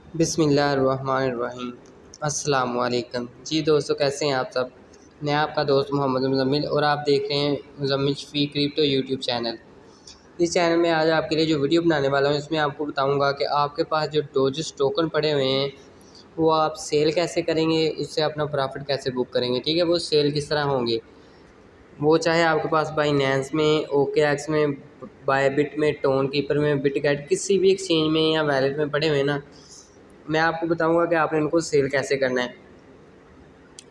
बिस्मिल्लाहिर्रहमानिर्रहीम। अस्सलाम वालेकुम। जी दोस्तों, कैसे हैं आप सब। मैं आपका दोस्त मोहम्मद मुज़म्मिल और आप देख रहे हैं Muzammil Shafi crypto YouTube channel. इस चैनल में आज आपके लिए जो वीडियो बनाने वाला हूँ, इसमें आपको बताऊंगा कि आपके पास जो डोजेस टोकन पड़े हुए हैं वो आप सेल कैसे करेंगे, उससे अपना प्रॉफिट कैसे बुक करेंगे। ठीक है, वो सेल किस तरह होंगे, वो चाहे आपके पास बाइनेंस में, OKX में, बायबिट में, टोन कीपर में, बिटगेट, किसी भी एक्सचेंज में या वैलेट में पड़े हुए ना, मैं आपको बताऊंगा कि आपने इनको सेल कैसे करना है।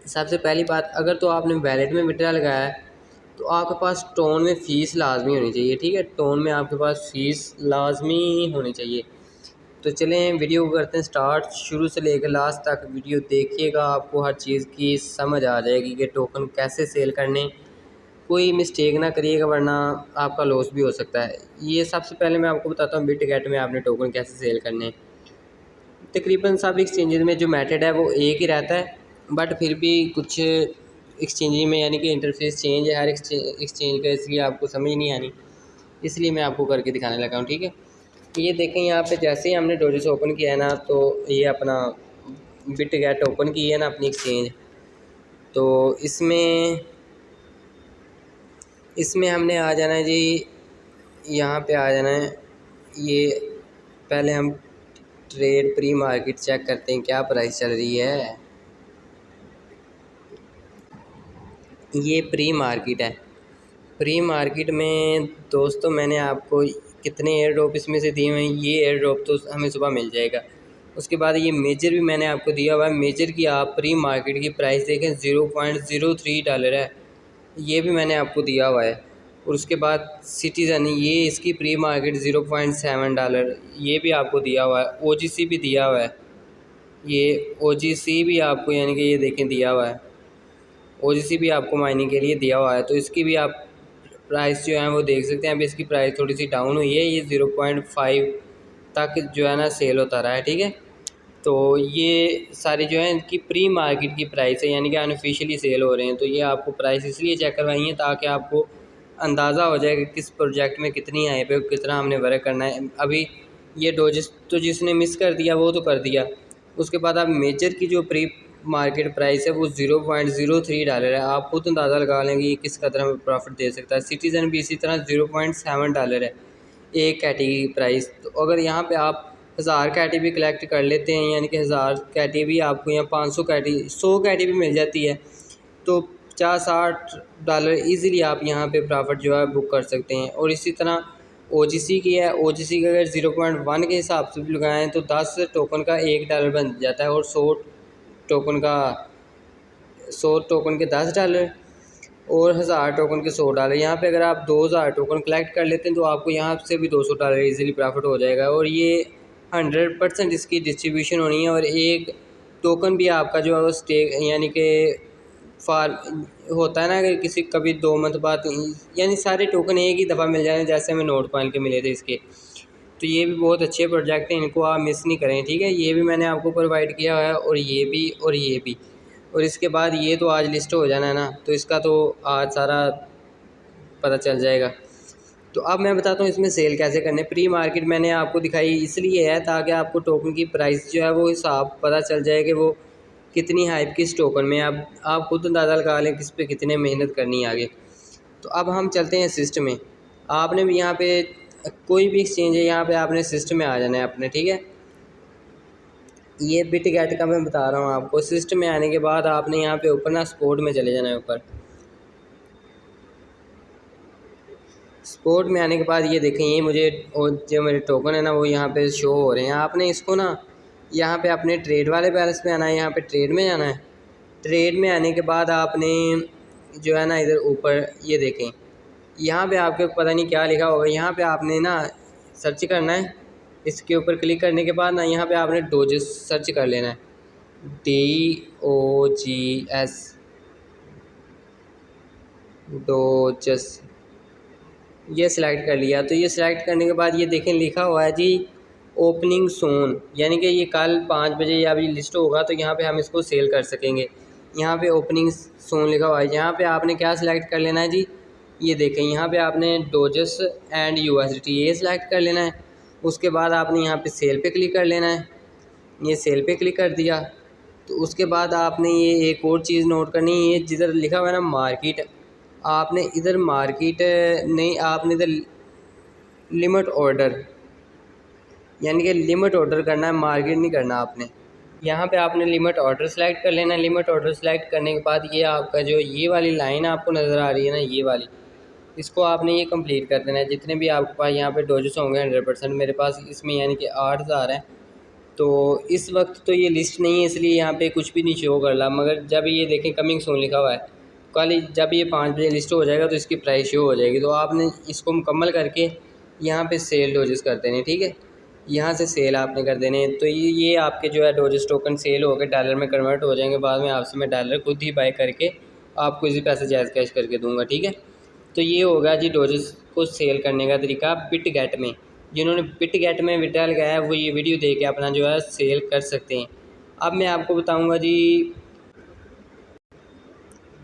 सबसे पहली बात, अगर तो आपने वैलेट में विड्रॉ लगाया है तो आपके पास टोन में फ़ीस लाजमी होनी चाहिए। ठीक है, टोन में आपके पास फ़ीस लाजमी होनी चाहिए। तो चलें वीडियो को करते हैं स्टार्ट। शुरू से लेकर लास्ट तक वीडियो देखिएगा, आपको हर चीज़ की समझ आ जाएगी कि टोकन कैसे सेल करने। कोई मिस्टेक ना करिएगा वरना आपका लॉस भी हो सकता है। ये सबसे पहले मैं आपको बताता हूँ बिटगेट में आपने टोकन कैसे सेल करने। तकरीबन सब एक्सचेंजेस में जो मेथड है वो एक ही रहता है, बट फिर भी कुछ एक्सचेंज में यानी कि इंटरफेस चेंज है हर एक्सचेंज का, इसलिए आपको समझ नहीं आनी, इसलिए मैं आपको करके दिखाने लगा हूँ। ठीक है, तो ये देखें यहाँ पे जैसे ही हमने डोजेस ओपन किया है ना, तो ये अपना बिटगेट ओपन की है ना अपनी एक्सचेंज। तो इसमें इसमें हमने आ जाना है जी, यहाँ पे आ जाना है। ये पहले हम ट्रेड प्री मार्केट चेक करते हैं क्या प्राइस चल रही है। ये प्री मार्केट है। प्री मार्केट में दोस्तों मैंने आपको कितने एयर ड्रॉप इसमें से दिए हुए हैं, ये एयर ड्रॉप तो हमें सुबह मिल जाएगा। उसके बाद ये मेजर भी मैंने आपको दिया हुआ है। मेजर की आप प्री मार्केट की प्राइस देखें, $0.03 है, ये भी मैंने आपको दिया हुआ है। और उसके बाद सिटीज़न, ये इसकी प्री मार्केट $0.7, ये भी आपको दिया हुआ है। OGC भी दिया हुआ है, ये OGC भी आपको यानी कि ये देखें दिया हुआ है। OGC भी आपको माइनिंग के लिए दिया हुआ है। तो इसकी भी आप प्राइस जो है वो देख सकते हैं। अभी इसकी प्राइस थोड़ी सी डाउन हुई है, ये 0.5 तक जो है ना सेल होता रहा है। ठीक है, तो ये सारी जो है इनकी प्री मार्केट की प्राइस है, यानी कि अनऑफिशियली सेल हो रहे हैं। तो ये आपको प्राइस इसलिए चेक करवाई है ताकि आपको अंदाज़ा हो जाए कि किस प्रोजेक्ट में कितनी आई पे कितना हमने वर्क करना है। अभी ये डोजेस तो जिसने मिस कर दिया वो तो कर दिया। उसके बाद आप मेजर की जो प्री मार्केट प्राइस है वो $0.03 है। आप खुद अंदाज़ा लगा लेंगे ये किस कदर हमें प्रॉफिट दे सकता है। सिटीज़न भी इसी तरह $0.7 है एक कैटेगरी की प्राइस। तो अगर यहाँ पे आप 1000 कैटी भी कलेक्ट कर लेते हैं, यानी कि 1000 कैटी भी आपको यहाँ 500 कैटी 100 कैटी भी मिल जाती है, तो $50-60 ईज़िली आप यहाँ पे प्रॉफिट जो है बुक कर सकते हैं। और इसी तरह OGC की है। OGC का अगर 0.1 के हिसाब से भी लगाएँ तो 10 टोकन का $1 बन जाता है, और 100 टोकन के $10 और 1000 टोकन के $100। यहाँ पे अगर आप 2000 टोकन कलेक्ट कर लेते हैं तो आपको यहाँ से भी $200 ईज़िली प्रॉफिट हो जाएगा। और ये 100% इसकी डिस्ट्रीब्यूशन होनी है। और एक टोकन भी आपका जो है वो स्टेक यानी कि फार होता है ना कि किसी कभी 2 मंथ बाद, यानी सारे टोकन एक ही दफ़ा मिल जाए, जैसे हमें नोट कॉइन के मिले थे इसके। तो ये भी बहुत अच्छे प्रोजेक्ट हैं, इनको आप मिस नहीं करें। ठीक है, ये भी मैंने आपको प्रोवाइड किया है, और ये भी और ये भी। और इसके बाद ये तो आज लिस्ट हो जाना है ना, तो इसका तो आज सारा पता चल जाएगा। तो अब मैं बताता हूँ इसमें सेल कैसे करने। प्री मार्केट मैंने आपको दिखाई इसलिए है ताकि आपको टोकन की प्राइस जो है वो हिसाब पता चल जाए कि वो कितनी हाइप किस टोकन में। अब आप खुद अंदाज़ा लगा लें किस पे कितने मेहनत करनी है आगे। तो अब हम चलते हैं सिस्टम में। आपने भी यहाँ पे कोई भी एक्सचेंज है, यहाँ पे आपने सिस्टम में आ जाना है अपने। ठीक है, ये बिटगेट का मैं बता रहा हूँ आपको। सिस्टम में आने के बाद आपने यहाँ पे ऊपर ना स्पोर्ट में चले जाना है। ऊपर स्पोर्ट में आने के बाद ये देखें, ये मुझे और जो मेरे टोकन है ना वो यहाँ पे शो हो रहे हैं। आपने इसको ना यहाँ पे अपने ट्रेड वाले बैलेंस पे आना है, यहाँ पे ट्रेड में जाना है। ट्रेड में आने के बाद आपने जो है ना इधर ऊपर ये देखें, यहाँ पे आपके पता नहीं क्या लिखा होगा, यहाँ पे आपने ना सर्च करना है। इसके ऊपर क्लिक करने के बाद ना यहाँ पे आपने डोजेस सर्च कर लेना है, DOGS डोजेस, ये सिलेक्ट कर लिया। तो ये सिलेक्ट करने के बाद ये देखें लिखा हुआ है जी ओपनिंग सोन, यानी कि ये कल 5 बजे या अभी लिस्ट होगा तो यहाँ पे हम इसको सेल कर सकेंगे। यहाँ पे ओपनिंग सोन लिखा हुआ है। यहाँ पे आपने क्या सिलेक्ट कर लेना है जी, ये देखें यहाँ पे आपने डोजेस एंड USDT ये सिलेक्ट कर लेना है। उसके बाद आपने यहाँ पे सेल पे क्लिक कर लेना है। ये सेल पे क्लिक कर दिया। तो उसके बाद आपने ये एक और चीज़ नोट करनी है, ये जिधर लिखा हुआ है ना मार्केट, आपने इधर मार्केट नहीं, आपने इधर लिमिट ऑर्डर, यानी कि लिमिट ऑर्डर करना है, मार्केट नहीं करना आपने। यहाँ पे आपने लिमिट ऑर्डर सेलेक्ट कर लेना है। लिमिट ऑर्डर सेलेक्ट करने के बाद ये आपका जो ये वाली लाइन आपको नज़र आ रही है ना, ये वाली, इसको आपने ये कंप्लीट कर देना है। जितने भी आपके पास यहाँ पे डोजेस होंगे 100%, मेरे पास इसमें यानी कि 8000 है। तो इस वक्त तो ये लिस्ट नहीं है, इसलिए यहाँ पे कुछ भी नहीं शो कर रहा, मगर जब ये देखें कमिंग सून लिखा हुआ है, कल जब ये 5 बजे लिस्ट हो जाएगा तो इसकी प्राइस शो हो जाएगी। तो आपने इसको मुकम्मल करके यहाँ पे सेल डोजेस कर देने, ठीक है, यहाँ से सेल आपने कर देने। तो ये आपके जो है डोजेस टोकन सेल हो गए, डॉलर में कन्वर्ट हो जाएंगे। बाद में आपसे मैं डॉलर खुद ही बाय करके आपको इसी पैसे जायज़ कैश करके दूँगा, ठीक है। तो ये होगा जी डोजेस को सेल करने का तरीका बिटगेट में। जिन्होंने बिटगेट में विड्रॉ लगाया है वो ये वीडियो देख के अपना जो है सेल कर सकते हैं। अब मैं आपको बताऊंगा जी,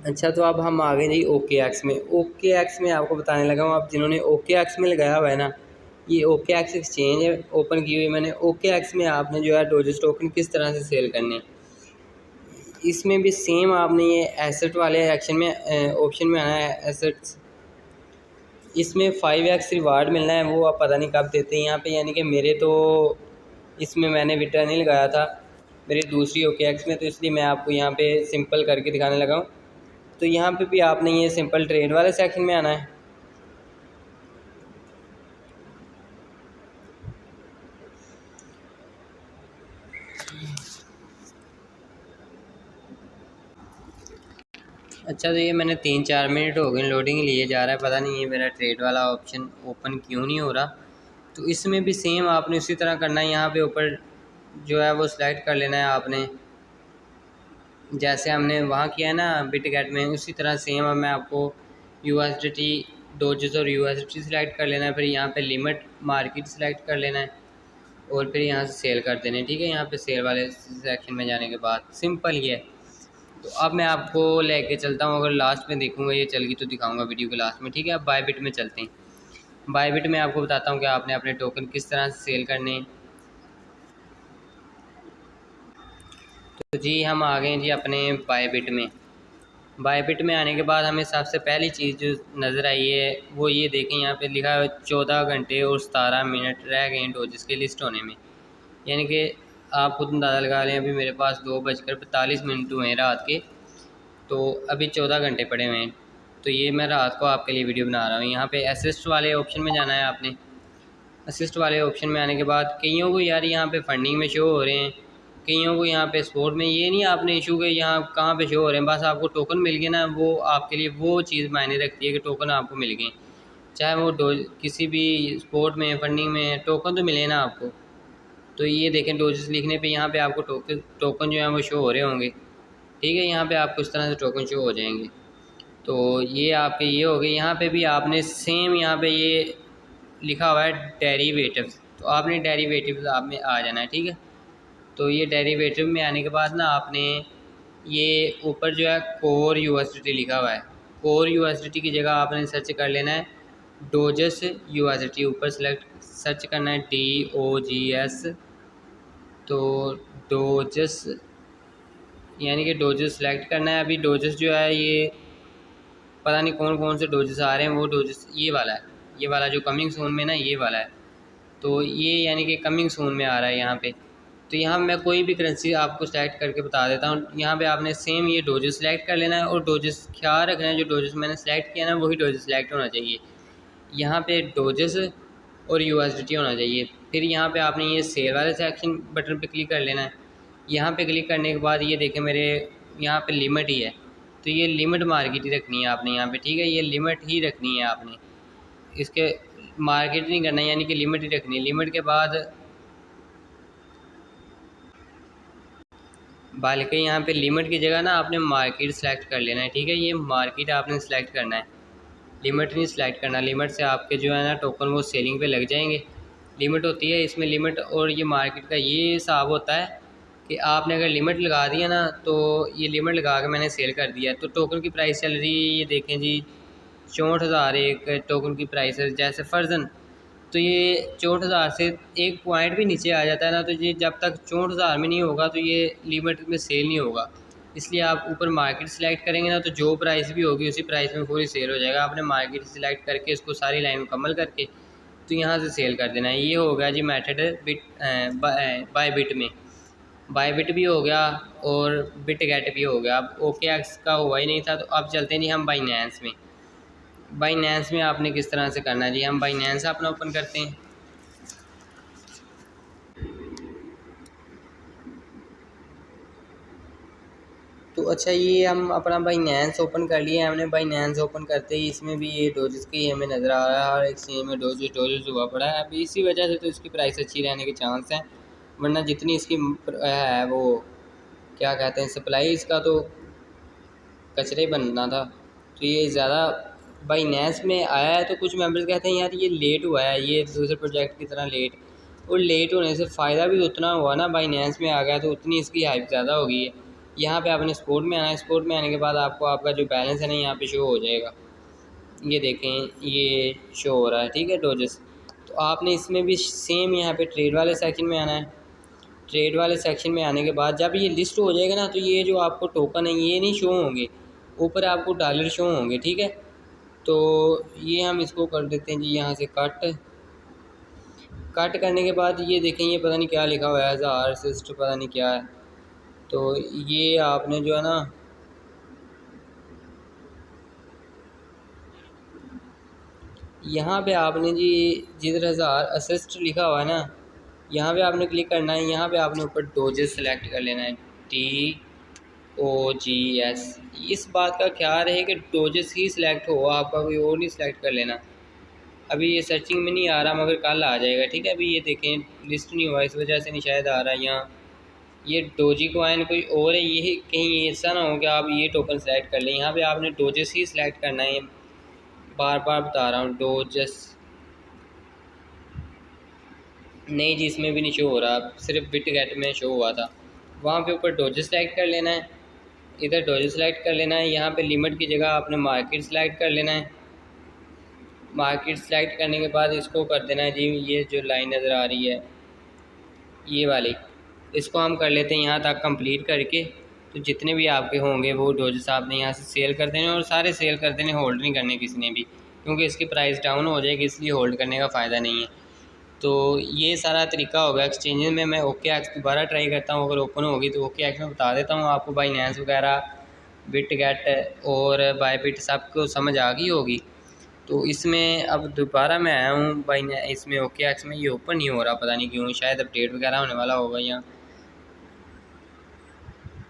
अच्छा तो अब हम आ गए जी ओके एक्स में। ओके एक्स में आपको बताने लगा हूँ, आप जिन्होंने ओके एक्स में लगाया हुआ है ना, ये ओके एक्स एक्सचेंज है, ओपन की हुई मैंने। ओके एक्स में आपने जो है डोजेस टोकन किस तरह से सेल करने, इसमें भी सेम आपने ये एसेट वाले एक्शन में ऑप्शन में आना है, एसेट्स। इसमें 5x रिवार्ड मिलना है, वो आप पता नहीं कब देते हैं यहाँ पे, यानी कि मेरे तो इसमें मैंने विड्रॉ नहीं लगाया था, मेरी दूसरी ओके एक्स में, तो इसलिए मैं आपको यहाँ पे सिंपल करके दिखाने लगा हूँ। तो यहाँ पे भी आपने ये सिंपल ट्रेड वाले सेक्शन में आना है। अच्छा तो ये मैंने 3-4 मिनट हो गए लोडिंग लिए जा रहा है, पता नहीं ये मेरा ट्रेड वाला ऑप्शन ओपन क्यों नहीं हो रहा। तो इसमें भी सेम आपने उसी तरह करना है, यहाँ पे ऊपर जो है वो सिलेक्ट कर लेना है आपने, जैसे हमने वहाँ किया है ना बिटगेट में, उसी तरह सेम। अब मैं आपको USDT डोजेस और USDT सिलेक्ट कर लेना है, फिर यहाँ पे लिमिट मार्केट सिलेक्ट कर लेना है और फिर यहाँ से सेल कर देना है, ठीक है। यहाँ पे सेल वाले सेक्शन में जाने के बाद सिंपल ही है। तो अब मैं आपको लेके चलता हूँ, अगर लास्ट में देखूँगा ये चल गई तो दिखाऊँगा वीडियो के लास्ट में, ठीक है। अब बायबिट में चलते हैं। बायबिट में आपको बताता हूँ कि आपने अपने टोकन किस तरह से सेल करने हैं। तो जी हम आ गए जी अपने बायबिट में। बायबिट में आने के बाद हमें सबसे पहली चीज़ जो नज़र आई है वो ये देखें, यहाँ पे लिखा है 14 घंटे और 17 मिनट रह गए डोजेस की लिस्ट होने में। यानी कि आप खुद अंदाज़ा लगा लें, अभी मेरे पास 2:45 हुए हैं रात के, तो अभी 14 घंटे पड़े हुए हैं। तो ये मैं रात को आपके लिए वीडियो बना रहा हूँ। यहाँ पे असिस्ट वाले ऑप्शन में जाना है आपने। असिस्ट वाले ऑप्शन में आने के बाद कईयों को यार यहाँ पे फंडिंग में शो हो रहे हैं, कईयों को यहाँ पे स्पोर्ट में, ये नहीं आपने इशू के यहाँ कहाँ पे शो हो रहे हैं, बस आपको टोकन मिल गए ना, वो आपके लिए वो चीज़ मायने रखती है कि टोकन आपको मिल गए। चाहे वो किसी भी स्पोर्ट में फंडिंग में टोकन तो मिले ना आपको। तो ये देखें डोजेस लिखने पे यहाँ पे आपको टोकन जो है वो शो हो रहे होंगे, ठीक है। यहाँ पे आपको इस तरह से टोकन शो हो जाएंगे। तो ये आपके ये हो गए। यहाँ पे भी आपने सेम यहाँ पे ये लिखा हुआ है डेरिवेटिव्स, तो आपने डेरिवेटिव्स आप में आ जाना है, ठीक है। तो ये डेरिवेटिव में आने के बाद ना आपने ये ऊपर जो है कोर USDT लिखा हुआ है, कोर USDT की जगह आपने सर्च कर लेना है डोजेस USDT, ऊपर सेलेक्ट सर्च करना है DOGS। तो डोजेस यानी कि डोजेस सेलेक्ट करना है। अभी डोजेस जो है ये पता नहीं कौन कौन से डोजेस आ रहे हैं, वो डोजेस ये वाला है, ये वाला जो कमिंग सून में ना ये वाला है। तो ये यानी कि कमिंग सून में आ रहा है यहाँ पे। तो यहाँ मैं कोई भी करेंसी आपको सेलेक्ट करके बता देता हूँ। यहाँ पे आपने सेम ये डोजेस सेलेक्ट कर लेना है और डोजेस ख्याल रखना है जो डोजेस मैंने सेलेक्ट किया ना वही डोजेस सेलेक्ट होना चाहिए। यहाँ पे डोजेस और USDT होना चाहिए। फिर यहाँ पे आपने ये सेल वाले सेक्शन बटन पे क्लिक कर लेना है। यहाँ पे क्लिक करने के बाद ये देखें मेरे यहाँ पे लिमिट ही है, तो ये लिमिट मार्केट ही रखनी है आपने यहाँ पे, ठीक है। ये लिमिट ही रखनी है आपने, इसके मार्केट नहीं करना है, यानी कि लिमिट ही रखनी है। लिमिट के बाद बल्कि यहाँ पे लिमिट की जगह ना आपने मार्केट सेलेक्ट कर लेना है, ठीक है। ये मार्केट आपने सेलेक्ट करना है, लिमिट नहीं सेलेक्ट करना। लिमिट से आपके जो है ना टोकन वो सेलिंग पे लग जाएंगे। लिमिट होती है इसमें, लिमिट और ये मार्केट का ये हिसाब होता है कि आपने अगर लिमिट लगा दिया ना, तो ये लिमिट लगा के मैंने सेल कर दिया तो टोकन की प्राइस चल रही है, ये देखें जी 64,000 एक टोकन की प्राइस है जैसे फर्जन। तो ये 64,000 से एक पॉइंट भी नीचे आ जाता है ना, तो ये जब तक 64,000 में नहीं होगा तो ये लिमिट में सेल नहीं होगा। इसलिए आप ऊपर मार्केट सेलेक्ट करेंगे ना, तो जो प्राइस भी होगी उसी प्राइस में पूरी सेल हो जाएगा। आपने मार्केट सेलेक्ट करके इसको सारी लाइन मुकम्मल करके तो यहाँ से सेल कर देना है। ये हो गया जी मेथड बिट बाय बिट में, बाय बिट भी हो गया और बिट गेट भी हो गया। अब ओके एक्स का हुआ ही नहीं था, तो अब चलते नहीं हम बाइनेंस में। बाइनेंस में आपने किस तरह से करना है जी, हम बाइनेंस अपना ओपन करते हैं। तो अच्छा, ये हम अपना बाइनेंस ओपन कर लिए हमने। बाइनेंस ओपन करते ही इसमें भी ये डोजेस की हमें नज़र आ रहा है, हर एक चीज़ में डोजेस हुआ पड़ा है। अब इसी वजह से तो इसकी प्राइस अच्छी रहने के चांस हैं, वरना जितनी इसकी है वो क्या कहते हैं सप्लाई, इसका तो कचरे बनना था। तो ये ज़्यादा बाइनेंस में आया है। तो कुछ मेंबर्स कहते हैं यार ये लेट हुआ है, ये दूसरे प्रोजेक्ट की तरह लेट, और लेट होने से फ़ायदा भी उतना हुआ ना, बाइनेंस में आ गया तो उतनी इसकी हाइप ज़्यादा हो गई है। यहाँ पे आपने स्पोर्ट में आना है, स्पोर्ट में आने के बाद आपको आपका जो बैलेंस है ना यहाँ पे शो हो जाएगा। ये देखें ये शो हो रहा है, ठीक है, डोजेस। तो आपने इसमें भी सेम यहाँ पे ट्रेड वाले सेक्शन में आना है। ट्रेड वाले सेक्शन में आने के बाद जब ये लिस्ट हो जाएगा ना, तो ये जो आपको टोकन है ये नहीं शो होंगे, ऊपर आपको डॉलर शो होंगे, ठीक है। तो ये हम इसको कर देते हैं जी यहाँ से कट करने के बाद ये देखें ये पता नहीं क्या लिखा हुआ है, ज़ार सिस्ट पता नहीं क्या है। तो ये आपने जो है ना यहाँ पे आपने जी जिधर 1000 असिस्ट लिखा हुआ है ना, यहाँ पे आपने क्लिक करना है। यहाँ पे आपने ऊपर डोजेस सेलेक्ट कर लेना है, DOGS। इस बात का ख्याल रहे कि डोजेस ही सिलेक्ट हो, आपका कोई और नहीं सिलेक्ट कर लेना। अभी ये सर्चिंग में नहीं आ रहा मगर कल आ जाएगा, ठीक है। अभी ये देखें लिस्ट नहीं हुआ, इस वजह से नहीं शायद आ रहा है। यहाँ ये डोजी कॉइन कोई और है, ये कहीं ऐसा ना हो कि आप ये टोकन सेलेक्ट कर लें। यहाँ पे आपने डोजेस ही सिलेक्ट करना है, बार बार बता रहा हूँ डोजेस नहीं जी, इसमें भी नहीं शो हो रहा, सिर्फ बिट गेट में शो हुआ था। वहाँ पे ऊपर डोजेस सेलेक्ट कर लेना है, इधर डोजेस सेलेक्ट कर लेना है। यहाँ पे लिमिट की जगह आपने मार्केट सेलेक्ट कर लेना है। मार्केट सेलेक्ट करने के बाद इसको कर देना है जी, ये जो लाइन नज़र आ रही है ये वाली, इसको हम कर लेते हैं यहाँ तक कंप्लीट करके। तो जितने भी आपके होंगे वो डोजेस आपने यहाँ से सेल कर देने, और सारे सेल कर देने, होल्ड नहीं करने किसी ने भी, क्योंकि इसकी प्राइस डाउन हो जाएगी, इसलिए होल्ड करने का फ़ायदा नहीं है। तो ये सारा तरीका होगा एक्सचेंज में। मैं ओके एक्स दोबारा ट्राई करता हूँ, अगर ओपन होगी तो ओके एक्स में बता देता हूँ आपको। बाइनेंस वगैरह बिट गेट और बायबिट सबको समझ आ गई होगी। तो इसमें अब दोबारा मैं आया हूँ बाइनेंस, इसमें ओके एक्स में ये ओपन नहीं हो रहा, पता नहीं क्यों, शायद अपडेट वगैरह होने वाला होगा यहाँ।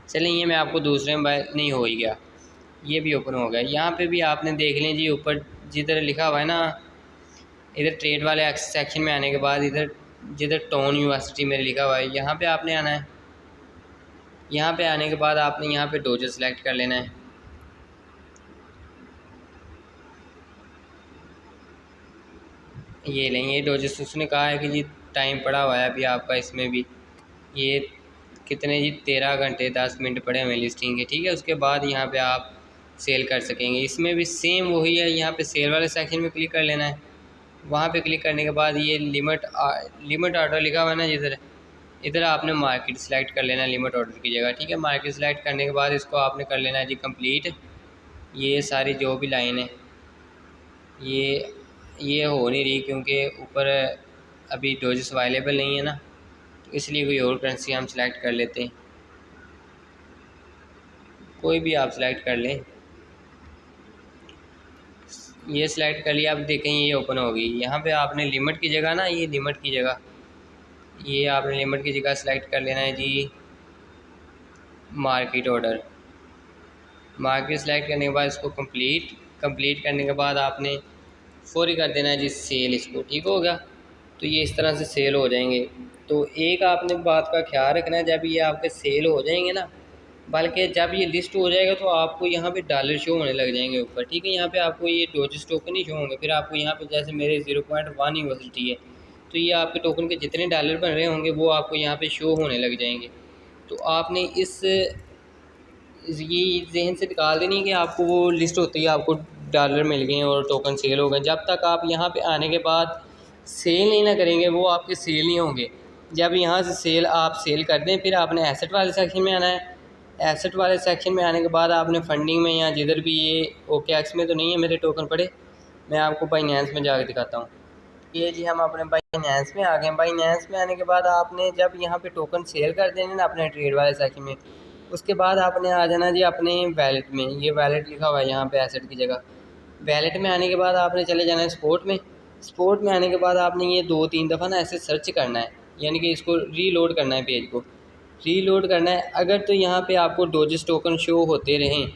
चलें ये मैं आपको दूसरे मोबाइल नहीं हो ही गया, ये भी ओपन हो गया। यहाँ पे भी आपने देख लें जी ऊपर जिधर लिखा हुआ है ना, इधर ट्रेड वाले सेक्शन में आने के बाद इधर जिधर टोन यूनिवर्सिटी में लिखा हुआ है यहाँ पे आपने आना है। यहाँ पे आने के बाद आपने यहाँ पे डोजेस सेलेक्ट कर लेना है। ये लें ये डोजेस, उसने कहा है कि जी टाइम पड़ा हुआ है अभी आपका, इसमें भी ये कितने जी 13 घंटे 10 मिनट पड़े हुए लिस्टिंग के, ठीक है। उसके बाद यहाँ पे आप सेल कर सकेंगे। इसमें भी सेम वही है, यहाँ पे सेल वाले सेक्शन में क्लिक कर लेना है। वहाँ पे क्लिक करने के बाद ये लिमिट ऑर्डर लिखा हुआ है ना जिधर, इधर आपने मार्केट सेलेक्ट कर लेना है लिमिट ऑर्डर की जगह, ठीक है। मार्केट सेलेक्ट करने के बाद इसको आपने कर लेना है जी कंप्लीट। ये सारी जो भी लाइन है ये हो नहीं रही, क्योंकि ऊपर अभी डोजेस अवेलेबल नहीं है ना, तो इसलिए कोई और करेंसी हम सेलेक्ट कर लेते हैं, कोई भी आप सेलेक्ट कर लें। ये सिलेक्ट कर लिया, आप देखें ये ओपन हो गई। यहाँ पे आपने लिमिट की जगह ना, ये लिमिट की जगह, ये आपने लिमिट की जगह सेलेक्ट कर लेना है जी मार्केट ऑर्डर। मार्केट सेलेक्ट करने के बाद इसको कंप्लीट करने के बाद आपने फौरी कर देना है जी सेल, इसको, ठीक हो गया। तो ये इस तरह से सेल हो जाएंगे। तो एक आपने बात का ख्याल रखना है, जब ये आपके सेल हो जाएंगे ना, बल्कि जब ये लिस्ट हो जाएगा तो आपको यहाँ पे डॉलर शो होने लग जाएंगे ऊपर, ठीक है। यहाँ पे आपको ये डोजेस टोकन नहीं शो होंगे, फिर आपको यहाँ पे जैसे मेरे 0.1 यूएसडी है, तो ये आपके टोकन के जितने डॉलर बन रहे होंगे वो आपको यहाँ पे शो होने लग जाएंगे। तो आपने ये जहन से निकाल देनी है कि आपको वो लिस्ट होती है, आपको डॉलर मिल गए और टोकन सेल हो गए। जब तक आप यहाँ पे आने के बाद सेल नहीं ना करेंगे वो आपके सेल नहीं होंगे। जब यहाँ से आप सेल कर दें फिर आपने एसेट वाले सेक्शन में आना है। एसेट वाले सेक्शन में आने के बाद आपने फंडिंग में या जिधर भी ये OKX में तो नहीं है मेरे टोकन पड़े, मैं आपको बाइनेंस में जाकर दिखाता हूँ। ये जी हम अपने बाइनेंस में आ गए। बाइनेंस में आने के बाद आपने जब यहाँ पे टोकन सेल कर देने ना अपने ट्रेड वाले सेक्शन में, उसके बाद आपने आ जाना जी अपने वैलेट में। ये वैलेट लिखा हुआ है यहाँ पे एसेट की जगह। वैलेट में आने के बाद आपने चले जाना है स्पोर्ट में। स्पोर्ट में आने के बाद आपने ये 2-3 दफ़ा ना ऐसे सर्च करना है, यानी कि इसको रीलोड करना है, पेज को रीलोड करना है। अगर तो यहाँ पे आपको डोजेस टोकन शो होते रहें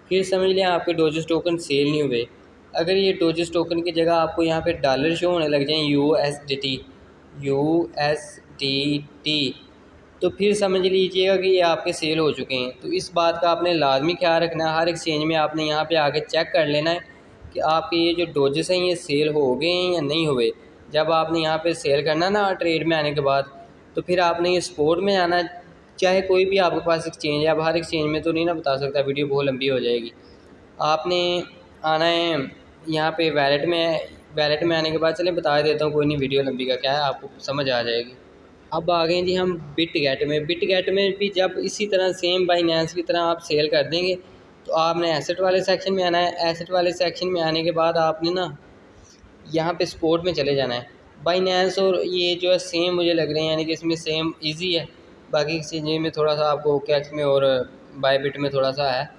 फिर समझ लें आपके डोजेस टोकन सेल नहीं हुए। अगर ये डोजेस टोकन की जगह आपको यहाँ पे डॉलर शो होने लग जाएँ USDT, तो फिर समझ लीजिएगा कि ये आपके सेल हो चुके हैं। तो इस बात का आपने लाजमी ख्याल रखना है। हर एक्सचेंज में आपने यहाँ पे आके चेक कर लेना है कि आपके ये जो डोजेस हैं ये सेल हो गए हैं या नहीं हुए। जब आपने यहाँ पे सेल करना ना ट्रेड में आने के बाद, तो फिर आपने ये स्पोर्ट में आना है। चाहे कोई भी आपके पास एक्सचेंज है, अब हर एक्सचेंज में तो नहीं ना बता सकता, वीडियो बहुत लंबी हो जाएगी। आपने आना है यहाँ पे वैलेट में। वैलेट में आने के बाद चलिए बता देता हूँ, कोई नहीं, वीडियो लंबी का क्या है, आपको समझ आ जाएगी। अब आ गए जी हम बिटगेट में। बिटगेट में भी जब इसी तरह सेम बाइनेंस की तरह आप सेल कर देंगे तो आपने एसेट वाले सेक्शन में आना है। एसेट वाले सेक्शन में आने के बाद आपने ना यहाँ पे स्पोर्ट में चले जाना है। बाइनेंस और ये जो है सेम मुझे लग रहे हैं, यानी कि इसमें सेम इजी है। बाकी एक्सचेंज में थोड़ा सा आपको OKX में और बायबिट में थोड़ा सा है।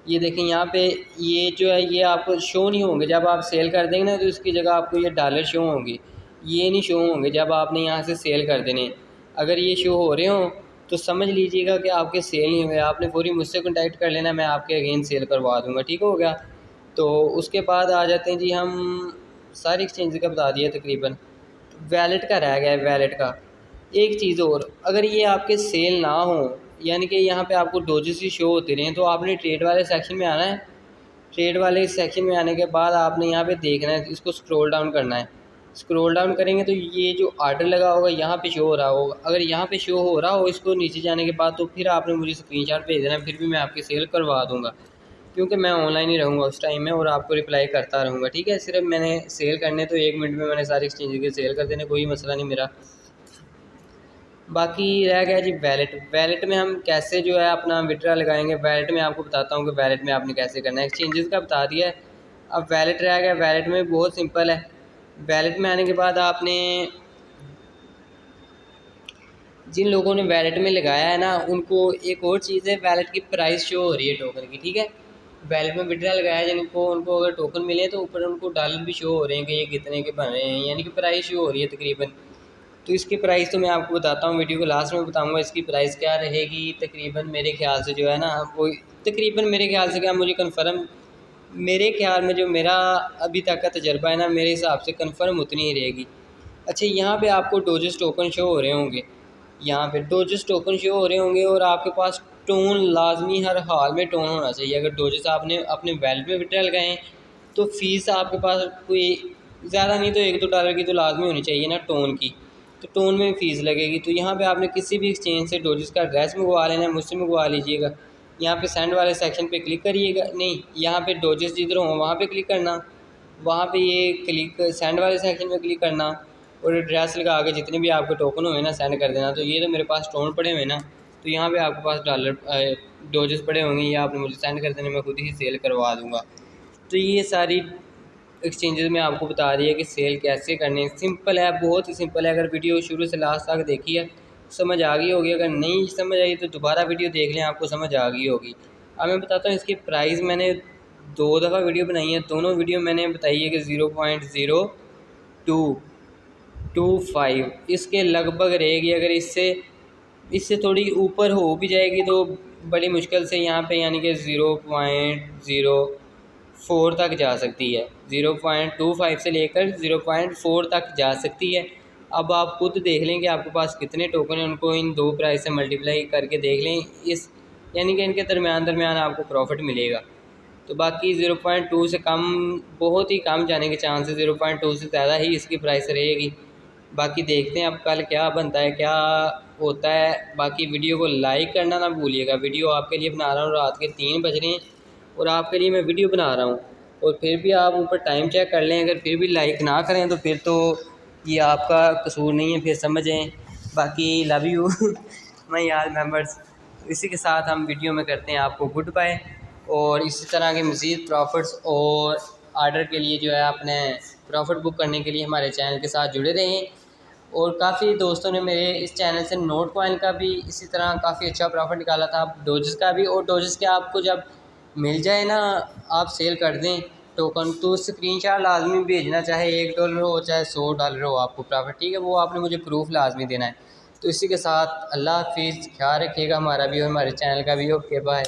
ये देखें यहाँ पे ये जो है ये आपको शो नहीं होंगे। जब आप सेल कर देंगे ना तो इसकी जगह आपको ये डॉलर शो होंगे, ये नहीं शो होंगे जब आपने यहाँ से सेल कर देने। अगर ये शो हो रहे हों तो समझ लीजिएगा कि आपके सेल नहीं हुए। आपने पूरी मुझसे कॉन्टैक्ट कर लेना, मैं आपके अगेन सेल करवा दूँगा, ठीक हो गया। तो उसके बाद आ जाते हैं जी हम सारी एक्सचेंज का बता दिया तकरीबन। वैलेट का रह गया है। वैलेट का एक चीज़ और, अगर ये आपके सेल ना हो यानी कि यहाँ पे आपको डोजेस ही शो होते रहें तो आपने ट्रेड वाले सेक्शन में आना है। ट्रेड वाले सेक्शन में आने के बाद आपने यहाँ पे देखना है, इसको स्क्रॉल डाउन करना है। स्क्रॉल डाउन करेंगे तो ये जो ऑर्डर लगा होगा यहाँ पे शो हो रहा होगा। अगर यहाँ पे शो हो रहा हो इसको नीचे जाने के बाद, तो फिर आपने मुझे स्क्रीनशॉट भेज देना, फिर भी मैं आपकी सेल करवा दूँगा, क्योंकि मैं ऑनलाइन ही रहूँगा उस टाइम में और आपको रिप्लाई करता रहूँगा, ठीक है। सिर्फ मैंने सेल करने तो 1 मिनट में मैंने सारी एक्सचेंज के सेल कर देने, कोई मसला नहीं मेरा। बाकी रह गया जी वैलेट। वैलेट में हम कैसे जो है अपना विड्रा लगाएंगे, वैलेट में आपको बताता हूँ कि वैलेट में आपने कैसे करना है। एक्सचेंजेस का बता दिया है, अब वैलेट रह गया। वैलेट में बहुत सिंपल है। वैलेट में आने के बाद आपने जिन लोगों ने वैलेट में लगाया है ना उनको एक और चीज़ है, वैलेट की प्राइस शो हो रही है टोकन की, ठीक है। वैलेट में विड्रा लगाया है जिनको, उनको अगर टोकन मिले तो ऊपर उनको डॉलर भी शो हो रहे हैं कि ये कितने के बन रहे हैं, यानी कि प्राइस शो हो रही है तकरीबन। तो इसकी प्राइस तो मैं आपको बताता हूँ, वीडियो को लास्ट में बताऊँगा इसकी प्राइस क्या रहेगी। तकरीबन मेरे ख्याल से जो है ना वो तकरीबन मेरे ख्याल से क्या, मुझे कन्फर्म, मेरे ख्याल में जो मेरा अभी तक का तजर्बा है ना, मेरे हिसाब से कन्फर्म उतनी ही रहेगी। अच्छा, यहाँ पे आपको डोजेस टोकन शो हो रहे होंगे, यहाँ पे डोजेस टोकन शो हो रहे होंगे और आपके पास टोन लाजमी हर हाल में टोन होना चाहिए। अगर डोजेस आपने अपने वैलेट में विड्रॉ लगाएँ तो फ़ीस आपके पास कोई ज़्यादा नहीं तो $1-2 की तो लाजमी होनी चाहिए ना टोन की, तो टोन में फ़ीस लगेगी। तो यहाँ पे आपने किसी भी एक्सचेंज से डोजेस का एड्रेस मंगवा लेना है, मुझसे मंगवा लीजिएगा। यहाँ पे सेंड वाले सेक्शन पे क्लिक करिएगा, नहीं यहाँ पे डोजेस जिधर हों वहाँ पे क्लिक करना, वहाँ पे ये क्लिक सेंड वाले सेक्शन में क्लिक करना और एड्रेस लगा के जितने भी आपके टोकन हुए ना सेंड कर देना। तो ये तो मेरे पास टोन पड़े हुए ना, तो यहाँ पे आपके पास डॉलर डोजेस पड़े होंगे, ये आपने मुझे सेंड कर देने, मैं खुद ही सेल करवा दूँगा। तो ये सारी एक्सचेंजेस में आपको बता रही है कि सेल कैसे करनी है। सिंपल है, बहुत ही सिंपल है। अगर वीडियो शुरू से लास्ट तक देखी है समझ आ गई होगी, अगर नहीं समझ आई तो दोबारा वीडियो देख लें, आपको समझ आ गई होगी। अब मैं बताता हूँ इसकी प्राइस। मैंने 2 दफ़ा वीडियो बनाई है, दोनों वीडियो मैंने बताई है कि 0.0225 इसके लगभग रहेगी। अगर इससे थोड़ी ऊपर हो भी जाएगी तो बड़ी मुश्किल से यहाँ पे यानी कि 0.04 तक जा सकती है। 0.25 से लेकर 0.4 तक जा सकती है। अब आप खुद देख लें कि आपके पास कितने टोकन हैं, उनको इन 2 प्राइस से मल्टीप्लाई करके देख लें, इस यानी कि इनके दरमियान आपको प्रॉफिट मिलेगा। तो बाकी 0.2 से कम, बहुत ही कम जाने के चांस है, 0.2 से ज़्यादा ही इसकी प्राइस रहेगी। बाकी देखते हैं अब कल क्या बनता है, क्या होता है। बाकी वीडियो को लाइक करना ना भूलिएगा। वीडियो आपके लिए बना रहा हूँ, रात के 3 बज रहे हैं और आपके लिए मैं वीडियो बना रहा हूँ, और फिर भी आप ऊपर टाइम चेक कर लें। अगर फिर भी लाइक ना करें तो फिर तो ये आपका कसूर नहीं है, फिर समझें। बाकी love you my all members. इसी के साथ हम वीडियो में करते हैं आपको गुड बाय, और इसी तरह के मज़ीद प्रॉफिट्स और आर्डर के लिए जो है अपने प्रॉफिट बुक करने के लिए हमारे चैनल के साथ जुड़े रहें। और काफ़ी दोस्तों ने मेरे इस चैनल से नोट कॉइन का भी इसी तरह काफ़ी अच्छा प्रॉफिट निकाला था, डोजेस का भी। और डोजेस के आपको जब मिल जाए ना, आप सेल कर दें टोकन, तो स्क्रीनशॉट लाजमी भेजना, चाहे $1 हो चाहे $100 हो आपको प्रॉफिट, ठीक है। वो आपने मुझे प्रूफ लाजमी देना है। तो इसी के साथ अल्लाह हाफिज़, ख्याल रखिएगा हमारा भी और हमारे चैनल का भी। Okay bye.